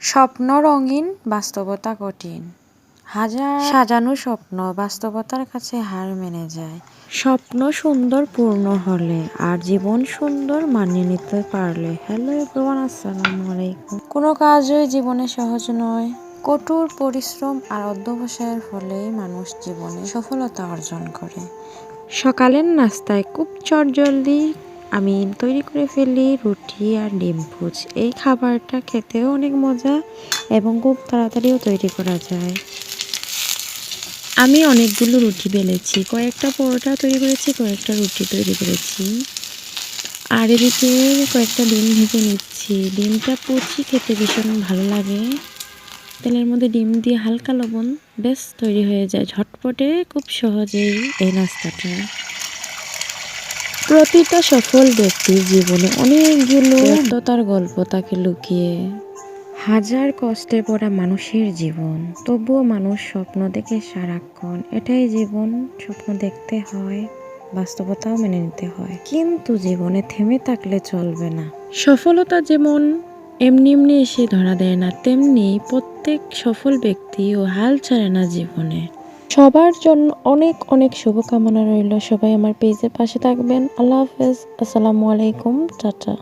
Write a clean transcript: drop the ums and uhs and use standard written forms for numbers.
স্বপ্ন রঙিন, বাস্তবতা কঠিন। হাজার সাজানো স্বপ্ন বাস্তবতার কাছে হার মেনে যায়। স্বপ্ন সুন্দর পূর্ণ হলে আর জীবন সুন্দর মানিয়ে নিতে পারলে। হ্যালো এভরিওয়ান, আসসালামু আলাইকুম। কোনো কাজই জীবনে সহজ নয়। কঠোর পরিশ্রম আর অধ্যবসায়ের ফলেই মানুষ জীবনে সফলতা অর্জন করে। সকালের নাস্তায় খুব চটজলদি আমি তৈরি করে ফেলি রুটি আর ডিম পোচ। এই খাবারটা খেতেও অনেক মজা এবং খুব তাড়াতাড়িও তৈরি করা যায়। আমি অনেকগুলো রুটি বেলেছি, কয়েকটা পরোটা তৈরি করেছি, কয়েকটা রুটি তৈরি করেছি। আর এদিকে কয়েকটা ডিম ভেজে নিচ্ছি। ডিমটা পচি খেতে ভীষণ ভালো লাগে। তেলের মধ্যে ডিম দিয়ে হালকা লবণ, বেশ তৈরি হয়ে যায় ঝটপটে, খুব সহজেই এই নাস্তাটা। প্রতিটা সফল ব্যক্তির জীবনে অনেকগুলো ব্যর্থতার গল্প তাকে লুকিয়ে। হাজার কষ্টে পড়া মানুষের জীবন, তবুও মানুষ স্বপ্ন দেখে সারাক্ষণ। এটাই জীবন, স্বপ্ন দেখতে হয়, বাস্তবতাও মেনে নিতে হয়। কিন্তু জীবনে থেমে থাকলে চলবে না। সফলতা যেমন এমনি এমনি এসে ধরা দেয় না, তেমনি প্রত্যেক সফল ব্যক্তিও হাল ছাড়ে না জীবনে। সবার জন্য অনেক অনেক শুভকামনা রইল। সবাই আমার পেজের পাশে থাকবেন। আল্লাহ হাফেজ, আসসালামু আলাইকুম, টাটা।